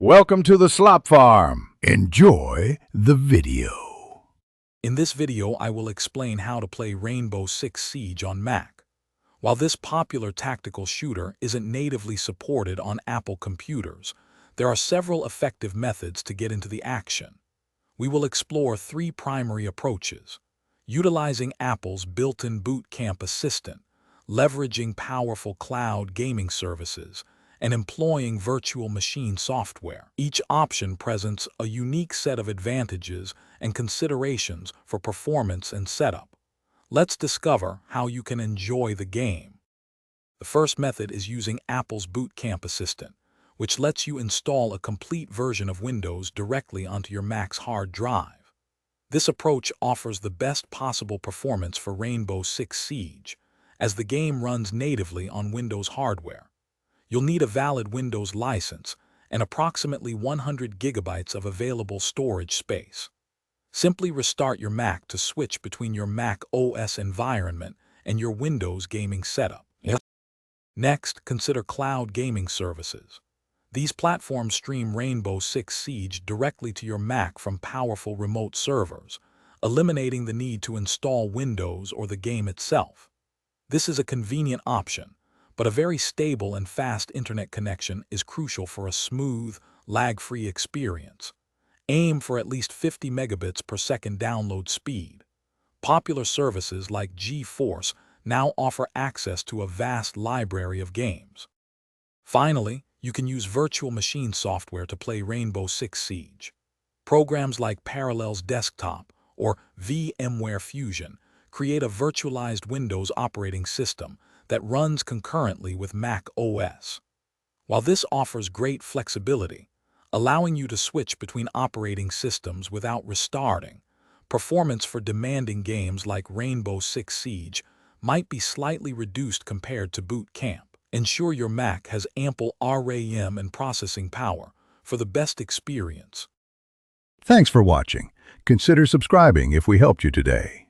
Welcome to the Slop Farm. Enjoy the video. In this video, I will explain how to play Rainbow Six Siege on Mac. While this popular tactical shooter isn't natively supported on Apple computers, there are several effective methods to get into the action. We will explore three primary approaches: utilizing Apple's built-in Boot Camp Assistant, leveraging powerful cloud gaming services, and employing virtual machine software. Each option presents a unique set of advantages and considerations for performance and setup. Let's discover how you can enjoy the game. The first method is using Apple's Boot Camp Assistant, which lets you install a complete version of Windows directly onto your Mac's hard drive. This approach offers the best possible performance for Rainbow Six Siege, as the game runs natively on Windows hardware. You'll need a valid Windows license and approximately 100 gigabytes of available storage space. Simply restart your Mac to switch between your Mac OS environment and your Windows gaming setup. Next, consider cloud gaming services. These platforms stream Rainbow Six Siege directly to your Mac from powerful remote servers, eliminating the need to install Windows or the game itself. This is a convenient option, but a very stable and fast internet connection is crucial for a smooth, lag-free experience. Aim for at least 50 megabits per second download speed. Popular services like GeForce now offer access to a vast library of games. Finally, you can use virtual machine software to play Rainbow Six Siege. Programs like Parallels Desktop or VMware Fusion create a virtualized Windows operating system that runs concurrently with Mac OS. While this offers great flexibility, allowing you to switch between operating systems without restarting, performance for demanding games like Rainbow Six Siege might be slightly reduced compared to Boot Camp. Ensure your Mac has ample RAM and processing power for the best experience. Thanks for watching. Consider subscribing if we helped you today.